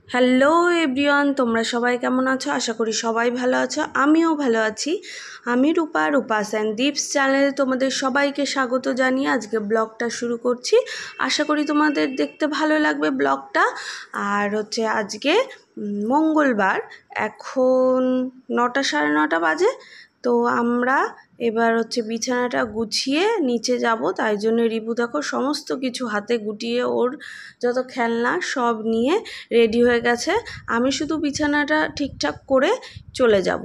Hello everyone, তোমরা সবাই কেমন আছো? আশা করি সবাই ভালো আছো। আমিও ভালো আছি। আমি রূপাস অ্যান্ড দীপস চ্যানেলে তোমাদের সবাইকে স্বাগত জানিয়ে আজকে ব্লগটা শুরু করছি। আশা করি তোমাদের দেখতে ভালো লাগবে ব্লগটা। আর আজকে মঙ্গলবার, এখন 9টা সাড়ে 9টা বাজে। তো আমরা এবার বিছানাটা গুছিয়ে নিচে যাব, তাই জন্য রিপু দেখো সমস্ত কিছু হাতে গুটিয়ে ওর যত খেলনা সব নিয়ে রেডি হয়ে গেছে। আমি শুধু বিছানাটা ঠিকঠাক করে চলে যাব।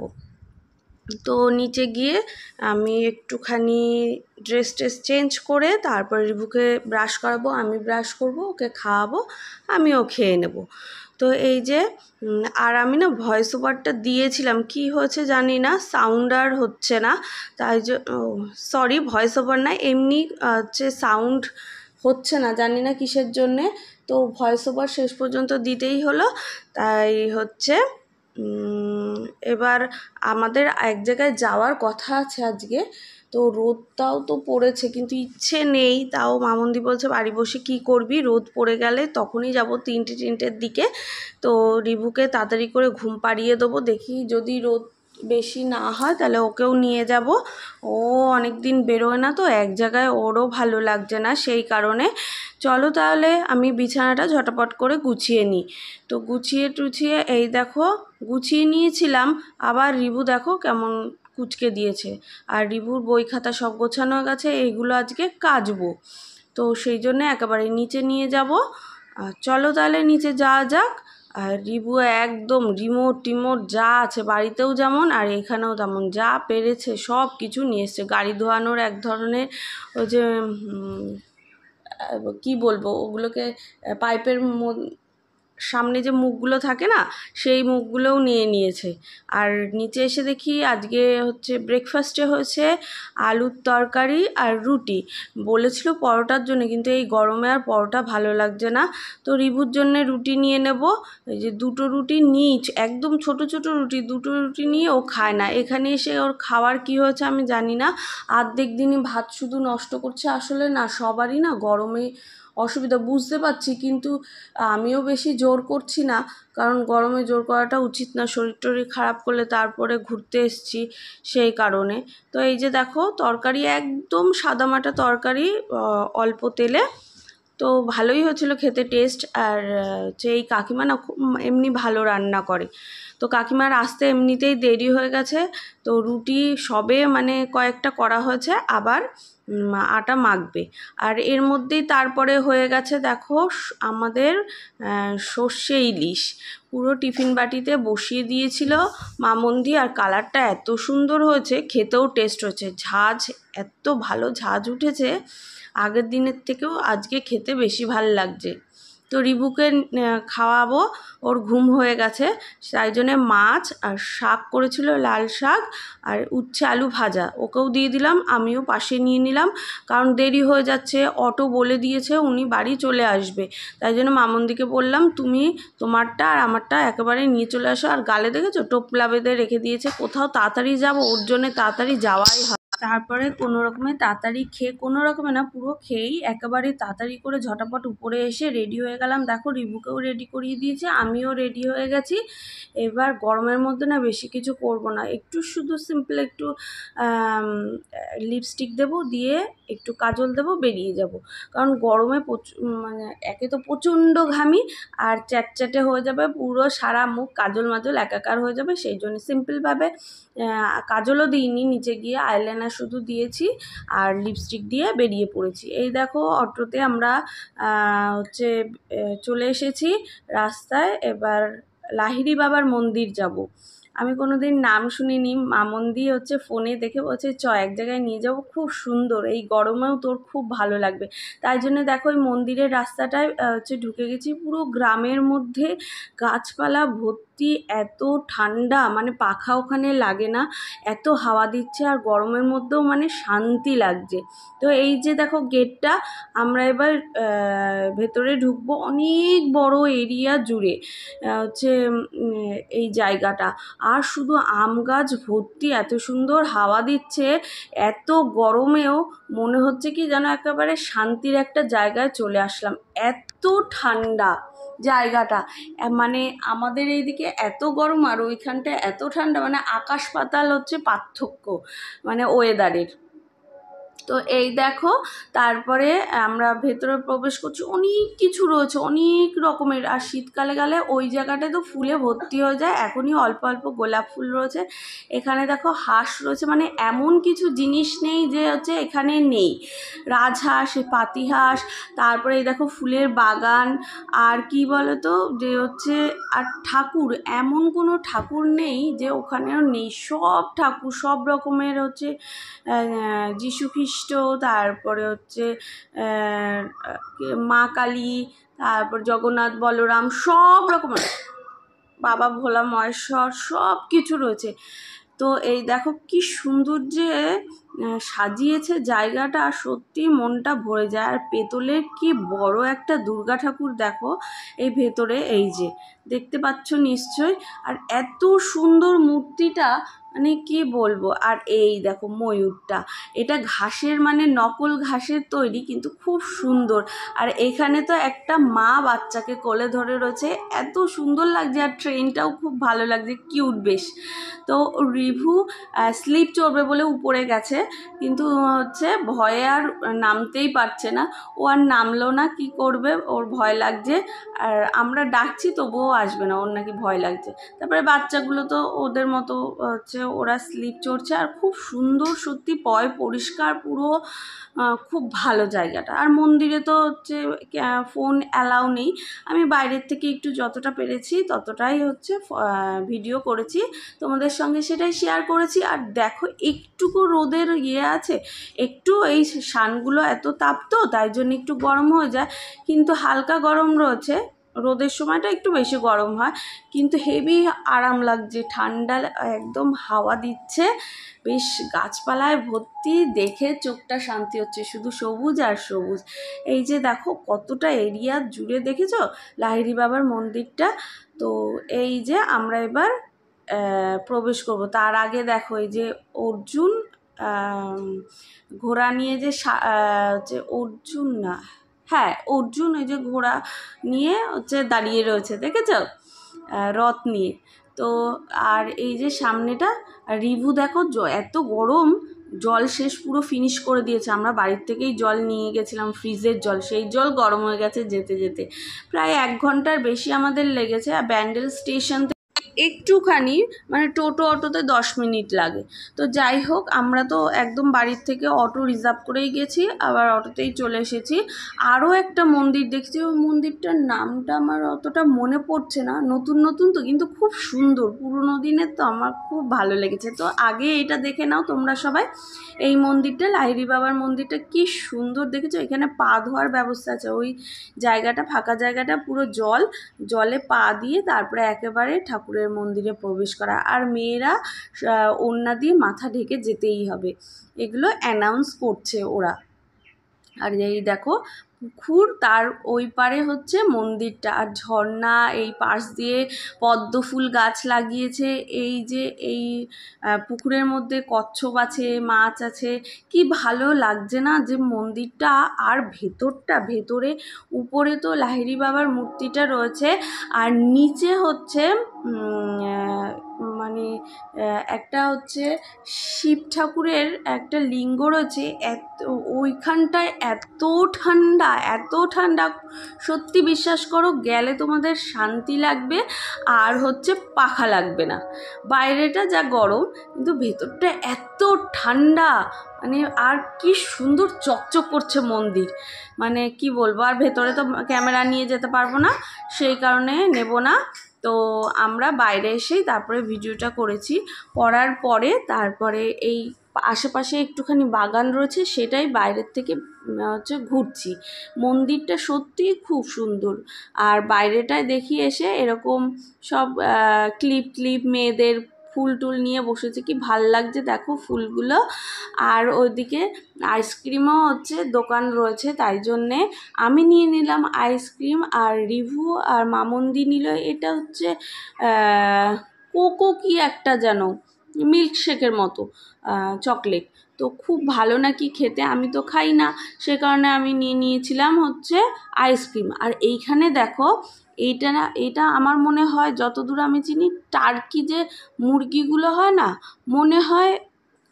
তো নিচে গিয়ে আমি একটুখানি ড্রেস চেঞ্জ করে তারপর রিপুকে ব্রাশ করাবো, আমি ব্রাশ করব, ওকে খাওয়াবো, আমিও খেয়ে নেব। তো এই যে আর আমি না ভয়েস ওভারটা দিয়েছিলাম, কি হয়েছে জানি না, সাউন্ড আর হচ্ছে না। তাই সরি, ভয়েস ওভার না, এমনি সাউন্ড হচ্ছে না, জানি না কিসের জন্যে। তো ভয়েস ওভার শেষ পর্যন্ত দিতেই হলো। তাই এবার আমাদের এক জায়গায় যাওয়ার কথা আছে আজকে। তো রোদটাও তো পড়েছে, কিন্তু ইচ্ছে নেই। তাও মামুন্দি বলছে বাড়ি বসে কি করবি, রোদ পড়ে গেলে তখনই যাব 3টের দিকে। তো রিভুকে তাড়াতাড়ি করে ঘুম পাড়িয়ে দেবো, দেখি যদি রোদ বেশি না হয় তাহলে ওকেও নিয়ে যাব। ও অনেক দিন বেরোয় না, তো এক জায়গায় ওরও ভালো লাগছে না, সেই কারণে। চলো তাহলে আমি বিছানাটা ঝটাপট করে গুছিয়ে নিই। তো গুছিয়ে টুছিয়ে এই দেখো গুছিয়ে নিয়েছিলাম, আবার রিভু দেখো কেমন কুচকে দিয়েছে। আর রিভুর বই খাতা সব গোছানো গেছে, এইগুলো আজকে কাচবো। তো সেই জন্য একেবারে নিচে নিয়ে যাব। চলো তাহলে নিচে যাওয়া যাক। আর রিভু একদম রিমোট যা আছে বাড়িতেও যেমন আর এখানেও তেমন, যা পেরেছে সব কিছু নিয়ে এসছে। গাড়ি ধোয়ানোর এক ধরনের ওই যে কি বলবো ওগুলোকে, পাইপের সামনে যে মুখগুলো থাকে না, সেই মুখগুলোও নিয়ে নিয়েছে। আর নিচে এসে দেখি আজকে ব্রেকফাস্টে হয়েছে আলুর তরকারি আর রুটি। বলেছিল পরোটার জন্য, কিন্তু এই গরমে আর পরোটা ভালো লাগছে না। তো রিভুর জন্য রুটি নিয়ে নেব। এই যে 2টো রুটি নিচ, একদম ছোট রুটি, 2টো রুটি নিয়ে ও খায় না। এখানে এসে ওর খাওয়ার কি হয়েছে আমি জানি না, অর্ধেক দিনই ভাত শুধু নষ্ট করছে। আসলে না সবারই না গরমে অসুবিধা বুঝতে পারছি, কিন্তু আমিও বেশি জোর করছি না, কারণ গরমে জোর করাটা উচিত না, শরীর টরীর খারাপ করলে। তারপরে ঘুরতে এসছি, সেই কারণে। তো এই যে দেখো তরকারি একদম সাদামাটা তরকারি, অল্প তেলে। তো ভালোই হয়েছিল খেতে, টেস্ট। আর এই কাকিমা না খুব এমনি ভালো রান্না করে। তো কাকিমার আসতে এমনিতেই দেরি হয়ে গেছে। তো রুটি সবে কয়েকটা করা হয়েছে, আবার আটা মাখবে। আর এর মধ্যেই তারপরে হয়ে গেছে দেখো আমাদের সর্ষে ইলিশ, পুরো টিফিন বাটিতে বসিয়ে দিয়েছিল মামুন্দি। আর কালারটা এত সুন্দর হয়েছে, খেতেও টেস্ট হয়েছে, ঝাঁঝ এত ভালো ঝাঁঝ উঠেছে, আগের দিনের থেকেও আজকে খেতে বেশি ভাল লাগছে। তো রিভুকে খাওয়াবো, ওর ঘুম হয়ে গেছে, তাই জন্যে মাছ আর শাক করেছিল, লাল শাক আর উচ্ছে আলু ভাজা, ওকেও দিয়ে দিলাম, আমিও পাশে নিয়ে নিলাম। কারণ দেরি হয়ে যাচ্ছে, অটো বলে দিয়েছে উনি বাড়ি চলে আসবে। তাই জন্য মামুন্দিকে বললাম তুমি তোমারটা আর আমারটা একেবারে নিয়ে চলে আসো। আর গালে দেখেছো টোপলা বেঁধে রেখে দিয়েছে, কোথাও তাড়াতাড়ি যাবো ওর জন্য তাড়াতাড়ি যাওয়াই হয়। তারপরে কোনো রকমে তাড়াতাড়ি খেয়ে, কোনো রকমে না পুরো খেয়েই একেবারে তাড়াতাড়ি করে ঝটাপট উপরে এসে রেডি হয়ে গেলাম। দেখো রিভুকেও রেডি করিয়ে দিয়েছে, আমিও রেডি হয়ে গেছি। এবার গরমের মধ্যে না বেশি কিছু করব না, একটু শুধু সিম্পল একটু লিপস্টিক দেবো, দিয়ে একটু কাজল দেবো, বেরিয়ে যাব। কারণ গরমে একে তো প্রচণ্ড ঘামি, আর চ্যাটচ্যাটে হয়ে যাবে পুরো সারা মুখ, কাজল মাজল একাকার হয়ে যাবে। সেই জন্য সিম্পলভাবে কাজলও দিইনি, নিচে গিয়ে আইলাইনার শুধু দিয়েছি আর লিপস্টিক দিয়ে বেরিয়ে পড়েছি। এই দেখো অটোতে আমরা চলে এসেছি রাস্তায়। এবার লাহিড়ী বাবার মন্দির যাব। আমি কোনোদিন নাম শুনিনি, মামুন্দি ফোনে দেখে বলছে এক জায়গায় নিয়ে যাব, খুব সুন্দর, এই গরমেও তোর খুব ভালো লাগবে। তাই জন্য দেখো ওই মন্দিরের রাস্তাটায় ঢুকে গেছি, পুরো গ্রামের মধ্যে গাছপালা ভর্তি, এত ঠান্ডা, পাখা ওখানে লাগে না, এত হাওয়া দিচ্ছে, আর গরমের মধ্যেও শান্তি লাগছে। তো এই যে দেখো গেটটা, আমরা এবার ভেতরে ঢুকবো। অনেক বড় এরিয়া জুড়ে এই জায়গাটা, আর শুধু আম গাছ ভর্তি, এত সুন্দর হাওয়া দিচ্ছে, এত গরমেও মনে হচ্ছে কি যেন একেবারে শান্তির একটা জায়গায় চলে আসলাম, এত ঠান্ডা। জায়গাটা। মানে আমাদের এইদিকে এত গরম আর ওইখানটা এত ঠান্ডা, মানে আকাশ পাতাল হচ্ছে পার্থক্য মানে ওয়েদারের। তো এই দেখো, তারপরে আমরা ভেতরে প্রবেশ করছি, অনেক কিছু রয়েছে, অনেক রকমের। আর শীতকালে গেলে ওই জায়গাটায় তো ফুলে ভর্তি হয়ে যায়। এখনই অল্প অল্প গোলাপ ফুল রয়েছে। এখানে দেখো হাঁস রয়েছে, মানে এমন কিছু জিনিস নেই যে হচ্ছে এখানে নেই। রাজহাঁস, পাতিহাঁস, তারপরে এই দেখো ফুলের বাগান। আর কি বলো তো, যে হচ্ছে আর ঠাকুর, এমন কোনো ঠাকুর নেই যে ওখানেও নেই। সব ঠাকুর, সব রকমের হচ্ছে যীশু খ্রিস্ট, তারপরে হচ্ছে মা কালী, তারপর জগন্নাথ বলরাম, সব রকমের, বাবা ভোলা মহেশ্বর, সব কিছু রয়েছে। তো এই দেখো কি সুন্দর যে সাজিয়েছে জায়গাটা, সত্যি মনটা ভরে যায়। আর পেতলের কি বড় একটা দুর্গা ঠাকুর দেখো এই ভেতরে, এই যে দেখতে পাচ্ছ নিশ্চয়। আর এত সুন্দর মূর্তিটা, মানে কি বলবো। আর এই দেখো ময়ূরটা, এটা ঘাসের, মানে নকল ঘাসের তৈরি, কিন্তু খুব সুন্দর। আর এখানে তো একটা মা বাচ্চাকে কোলে ধরে রয়েছে, এত সুন্দর লাগছে। আর ট্রেনটাও খুব ভালো লাগছে, কিউট বেশ। তো রিভু স্লিপ চড়বে বলে উপরে গেছে, কিন্তু হচ্ছে ভয়ে আর নামতেই পারছে না। ও আর নামলো না, কি করবে, ওর ভয় লাগছে। আর আমরা ডাকছি তবুও আসবে না, ওর নাকি ভয় লাগছে। তারপরে বাচ্চাগুলো তো ওদের মতো হচ্ছে ওরা স্লিপ চড়ছে। আর খুব সুন্দর সত্যি, পরিষ্কার পুরো, খুব ভালো জায়গাটা। আর মন্দিরে তো হচ্ছে ফোন অ্যালাউ নেই। আমি বাইরের থেকে একটু যতটা পেরেছি ততটাই হচ্ছে ভিডিও করেছি, তোমাদের সঙ্গে সেটাই শেয়ার করেছি। আর দেখো একটুকু রোদের আছে, একটু এই শানগুলো এত তাপ তো তাই জন্য একটু গরম হয়ে যায়, কিন্তু হালকা গরম রয়েছে। রোদের সময়টা একটু বেশি গরম হয়, কিন্তু হেভি আরাম লাগছে, ঠান্ডা একদম হাওয়া দিচ্ছে, বেশ গাছপালায় ভর্তি, দেখে চোখটা শান্তি হচ্ছে, শুধু সবুজ আর সবুজ। এই যে দেখো কতটা এরিয়া জুড়ে, দেখেছো লাহিড়ী বাবার মন্দিরটা। তো এই যে আমরা এবার প্রবেশ করব। তার আগে দেখো এই যে অর্জুন ঘোড়া নিয়ে যে অর্জুন না, হ্যাঁ অর্জুন, ওই যে ঘোড়া নিয়ে হচ্ছে দাঁড়িয়ে রয়েছে, দেখেছো রথ নিয়ে। তো আর এই যে সামনেটা রিভু দেখো, এত গরম, জল শেষ পুরো ফিনিশ করে দিয়েছে। আমরা বাড়ির থেকেই জল নিয়ে গেছিলাম, ফ্রিজের জল, সেই জল গরম হয়ে গেছে যেতে যেতে। প্রায় 1 ঘন্টার বেশি আমাদের লেগেছে। আর ব্যান্ডেল স্টেশন একটুখানি, মানে টোটো অটোতে 10 মিনিট লাগে। তো যাই হোক, আমরা তো একদম বাড়ির থেকে অটো রিজার্ভ করেই গেছি, আবার অটোতেই চলে এসেছি। আরও একটা মন্দির দেখছি, ওই মন্দিরটার নামটা আমার অতটা মনে পড়ছে না, নতুন নতুন তো, কিন্তু খুব সুন্দর, পুরোনো দিনের তো, আমার খুব ভালো লেগেছে। তো আগে এটা দেখে নাও তোমরা সবাই, এই মন্দিরটা, লাহিড়ী বাবার মন্দিরটা কি সুন্দর, দেখেছো? এখানে পা ধোয়ার ব্যবস্থা আছে, ওই জায়গাটা, ফাঁকা জায়গাটা পুরো জলে পা দিয়ে তারপরে একেবারে ঠাকুরের মন্দিরে প্রবেশ করা। আর মেয়েরা ওড়না দিয়ে মাথা ঢেকে যেতেই হবে, এগুলো অ্যানাউন্স করছে ওরা। আর এই দেখো পুকুর, তার ওই পারে হচ্ছে মন্দিরটা, আর ঝর্ণা, এই পাশ দিয়ে পদ্ম ফুল গাছ লাগিয়েছে। এই যে এই পুকুরের মধ্যে কচ্ছপ আছে, মাছ আছে, কি ভালো লাগছে না যে মন্দিরটা। আর ভেতরে উপরে তো লাহিড়ী বাবার মূর্তিটা রয়েছে, আর নিচে হচ্ছে মানে একটা হচ্ছে শিব ঠাকুরের একটা লিঙ্গ রয়েছে। ওইখানটায় এত ঠান্ডা, সত্যি বিশ্বাস করো, গেলে তোমাদের শান্তি লাগবে, আর হচ্ছে পাখা লাগবে না। বাইরেটা যা গরম, কিন্তু ভেতরটা এত ঠান্ডা, মানে আর কি সুন্দর চকচক করছে মন্দির, মানে কি বলবো। আর ভেতরে তো ক্যামেরা নিয়ে যেতে পারবো না, সেই কারণে নেব না। তো আমরা বাইরে এসেই তারপরে ভিডিওটা করেছি। করার পরে তারপরে এই আশেপাশে একটুখানি বাগান রয়েছে, সেটাই বাইরের থেকে হচ্ছে ঘুরছি। মন্দিরটা সত্যিই খুব সুন্দর। আর বাইরেটায় দেখি এসে এরকম সব ক্লিপ মেয়েদের ফুল টুল নিয়ে বসেছে, কি ভাল লাগছে দেখো ফুলগুলো। আর ওইদিকে আইসক্রিমও হচ্ছে দোকান রয়েছে, তাই জন্যে আমি নিয়ে নিলাম আইসক্রিম, আর রিভু আর মামন্দি নিল এটা হচ্ছে কোকো কি একটা যেন মিল্কশেকের মতো চকলেট। তো খুব ভালো নাকি খেতে, আমি তো খাই না, সে কারণে আমি নিয়েছিলাম হচ্ছে আইসক্রিম। আর এইখানে দেখো এটা আমার মনে হয় যতদূর আমি চিনি টার্কি যে মুরগিগুলো হয় না, মনে হয়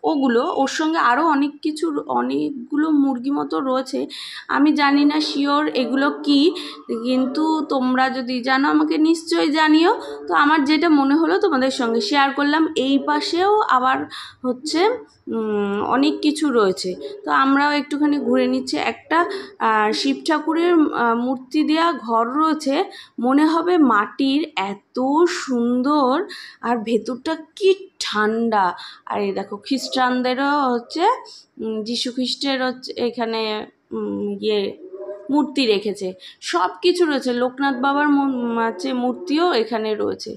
ওগুলো, ওর সঙ্গে আরও অনেকগুলো মুরগি মতো রয়েছে। আমি জানি না শিওর এগুলো কি, কিন্তু তোমরা যদি জানো আমাকে নিশ্চয়ই জানিও। তো আমার যেটা মনে হলো তোমাদের সঙ্গে শেয়ার করলাম। এই পাশেও আবার হচ্ছে অনেক কিছু রয়েছে। তো আমরাও একটুখানি ঘুরে নিচ্ছি। একটা শিব ঠাকুরের মূর্তি দেওয়া ঘর রয়েছে, মনে হবে মাটির, এত সুন্দর। আর ভেতরটা কি ঠান্ডা। আর এই দেখো খ্রিস্টানদেরও হচ্ছে যীশু খ্রিস্টের হচ্ছে এখানে মূর্তি রেখেছে, সব কিছু রয়েছে। লোকনাথ বাবার হচ্ছে মূর্তিও এখানে রয়েছে।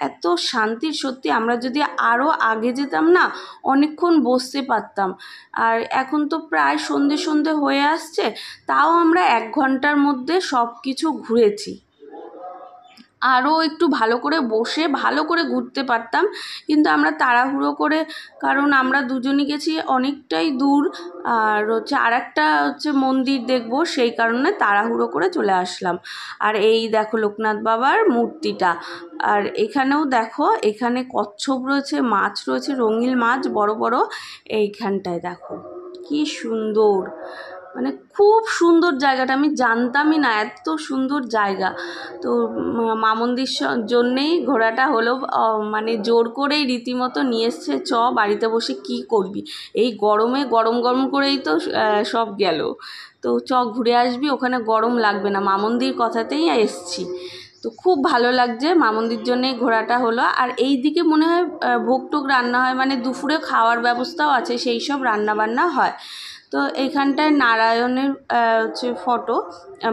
এত শান্তির, সত্যি আমরা যদি আরও আগে যেতাম না, অনেকক্ষণ বসতে পারতাম। আর এখন তো প্রায় সন্ধে হয়ে আসছে, তাও আমরা 1 ঘন্টার মধ্যে সব কিছু ঘুরেছি। আরও একটু ভালো করে বসে ভালো করে ঘুরতে পারতাম, কিন্তু আমরা তাড়াহুড়ো করে, কারণ আমরা দুজনই গেছি অনেকটাই দূর, আর হচ্ছে আরেকটা হচ্ছে মন্দির দেখব, সেই কারণে তাড়াহুড়ো করে চলে আসলাম। আর এই দেখো লোকনাথ বাবার মূর্তিটা। আর এখানেও দেখো, এখানে কচ্ছপ রয়েছে, মাছ রয়েছে, রঙিন মাছ বড় বড়। এইখানটায় দেখো কি সুন্দর, মানে খুব সুন্দর জায়গাটা, আমি জানতামই না এত সুন্দর জায়গা। তো মা মন্দির জন্যেই ঘোরাটা হলো, মানে জোর করেই রীতিমতো নিয়ে এসছে, চ বাড়িতে বসে কি করবি, এই গরমে গরম গরম করেই তো সব গেল। তো চ ঘুরে আসবি, ওখানে গরম লাগবে না, মা মন্দির কথাতেই এসছি। তো খুব ভালো লাগছে, মা মন্দির জন্যেই ঘোরাটা হলো। আর এই দিকে মনে হয় ভোগ টোগ রান্না হয়, মানে দুপুরে খাওয়ার ব্যবস্থাও আছে, সেই সব রান্নাবান্না হয়। তো এইখানটায় নারায়ণের হচ্ছে ফটো,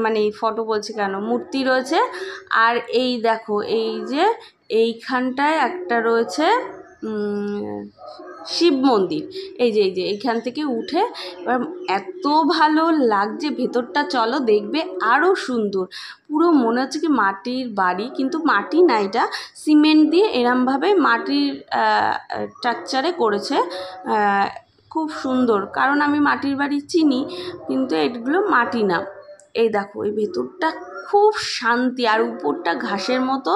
মানে এই ফটো বলছি কেন, মূর্তি রয়েছে। আর এই দেখো, এই যে এইখানটায় একটা রয়েছে শিব মন্দির। এই যে এইখান থেকে উঠে এবার এত ভালো লাগছে ভেতরটা, চলো দেখবে আরও সুন্দর। পুরো মনে হচ্ছে কি মাটির বাড়ি, কিন্তু মাটি না, এটা সিমেন্ট দিয়ে এরমভাবে মাটির স্ট্রাকচারে করেছে। খুব সুন্দর, কারণ আমি মাটির বাড়ি চিনি, কিন্তু এগুলো মাটি না। এই দেখো এই ভেতরটা খুব শান্তি, আর উপরটা ঘাসের মতো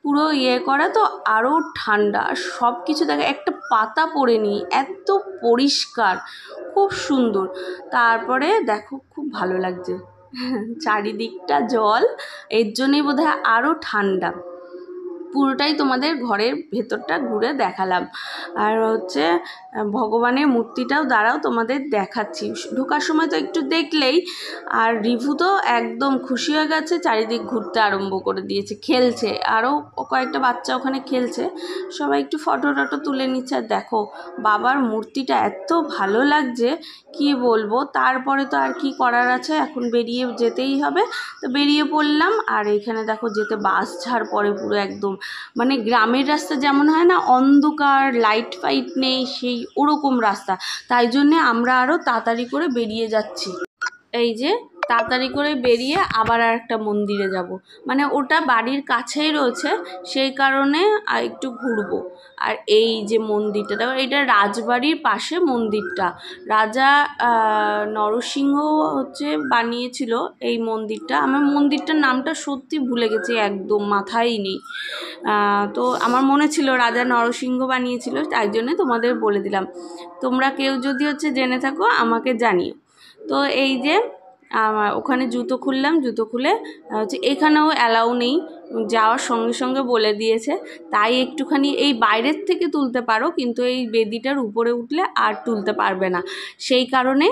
পুরো করা, তো আরও ঠান্ডা। সব কিছু দেখো, একটা পাতা পড়েনি, এত পরিষ্কার, খুব সুন্দর। তারপরে দেখো খুব ভালো লাগছে চারিদিকটা জল, এর জন্যই বোধহয় আরও ঠান্ডা। পুরোটাই তোমাদের ঘরের ভেতরটা ঘুরে দেখালাম। আর হচ্ছে ভগবানের মূর্তিটাও দাঁড়াও তোমাদের দেখাচ্ছি। ঢোকার সময় তো একটু দেখলেই, আর রিভু তো একদম খুশি হয়ে গেছে, চারিদিক ঘুরতে আরম্ভ করে দিয়েছে, খেলছে, আরও কয়েকটা বাচ্চা ওখানে খেলছে, সবাই একটু ফটো টটো তুলে নিচ্ছে। আর দেখো বাবার মূর্তিটা এত ভালো লাগছে, কি বলবো। তারপরে তো আর কি করার আছে, এখন বেরিয়ে যেতেই হবে। তো বেরিয়ে পড়লাম। আর এখানে দেখো যেতে বাস ঝাড় পরে পুরো একদম, মানে গ্রামের রাস্তা যেমন হয় না, অন্ধকার, লাইট ফাইট নেই, সেই ওরকম রাস্তা। তাই জন্যে আমরা আরও তাড়াতাড়ি করে বেরিয়ে যাচ্ছি। এই যে তাড়াতাড়ি করে বেরিয়ে আবার আর একটা মন্দিরে যাব, মানে ওটা বাড়ির কাছেই রয়েছে, সেই কারণে একটু ঘুরবো। আর এই যে মন্দিরটা দেখো, এটা রাজবাড়ির পাশে মন্দিরটা, রাজা নরসিংহ হচ্ছে বানিয়েছিল এই মন্দিরটা। আমার মন্দিরটার নামটা সত্যি ভুলে গেছি, একদম মাথায় নেই। তো আমার মনে ছিল রাজা নরসিংহ বানিয়েছিল, তাই জন্যে তোমাদের বলে দিলাম। তোমরা কেউ যদি হচ্ছে জেনে থাকো আমাকে জানিও। তো এই যে ওখানে জুতো খুললাম, জুতো খুলে হচ্ছে এখানেও অ্যালাউ নেই, যাওয়ার সঙ্গে সঙ্গে বলে দিয়েছে, তাই একটুখানি এই বাইরের থেকে তুলতে পারো, কিন্তু এই বেদিটার উপরে উঠলে আর তুলতে পারবে না। সেই কারণে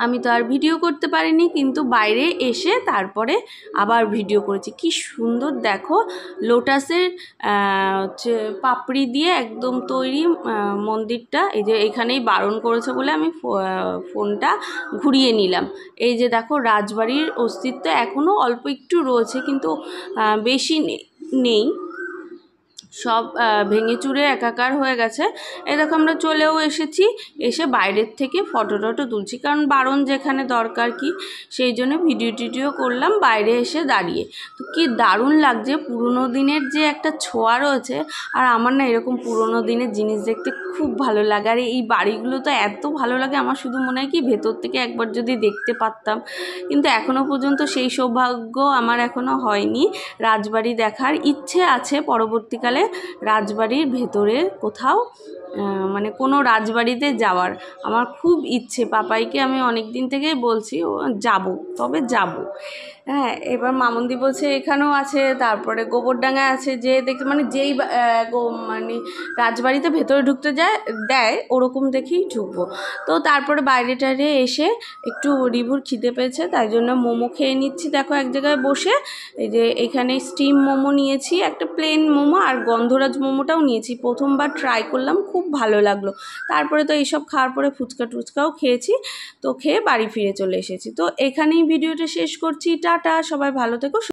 আমি তো আর ভিডিও করতে পারিনি, কিন্তু বাইরে এসে তারপরে আবার ভিডিও করেছি। কি সুন্দর দেখো, লোটাসের হচ্ছে পাপড়ি দিয়ে একদম তৈরি মন্দিরটা। এই যে এখানেই বারণ করেছে বলে আমি ফোনটা ঘুরিয়ে নিলাম। এই যে দেখো রাজবাড়ির অস্তিত্ব এখনও অল্প একটু রয়েছে, কিন্তু বেশি নেই। সব ভেঙে চুরে একাকার হয়ে গেছে। এই দেখো আমরা চলেও এসেছি, এসে বাইরের থেকে ফটো টটো তুলছি, কারণ বারণ যেখানে দরকার কি সেই জন্য ভিডিও টিডিও করলাম বাইরে এসে দাঁড়িয়ে। তো কি দারুণ লাগছে, পুরোনো দিনের যে একটা ছোঁয়া রয়েছে। আর আমার না এরকম পুরোনো দিনের জিনিস দেখতে খুব ভালো লাগে, আর এই বাড়িগুলো তো এত ভালো লাগে, আমার শুধু মনে হয় কি ভেতর থেকে একবার যদি দেখতে পারতাম, কিন্তু এখনও পর্যন্ত সেই সৌভাগ্য আমার এখনও হয়নি। রাজবাড়ি দেখার ইচ্ছে আছে পরবর্তীকালে, রাজবাড়ির ভেতরে কোথাও মানে কোনো রাজবাড়িতে যাওয়ার আমার খুব ইচ্ছে। পাপাইকে আমি অনেক দিন থেকেই বলছি ও যাব, তবে যাব। হ্যাঁ, এবার মামুন্দি বলছে এখানেও আছে, তারপরে গোবরডাঙ্গা আছে, যে দেখতে মানে যেই মানে রাজবাড়িতে ভেতরে ঢুকতে দেয় ওরকম দেখেই ঢুকবো। তো তারপরে বাইরে টাইরে এসে একটু রিভুর খিদে পেয়েছে, তাই জন্য মোমো খেয়ে নিচ্ছি। দেখো এক জায়গায় বসে, এই যে এখানে স্টিম মোমো নিয়েছি, একটা প্লেন মোমো আর গন্ধরাজ মোমোটাও নিয়েছি, প্রথমবার ট্রাই করলাম, খুব ভালো লাগলো। তারপরে তো এইসব খাওয়ার পরে ফুচকা টুচকাও খেয়েছি, তো খেয়ে বাড়ি ফিরে চলে এসেছি। তো এখানেই ভিডিওটা শেষ করছি, টাটা, সবাই ভালো থেকো।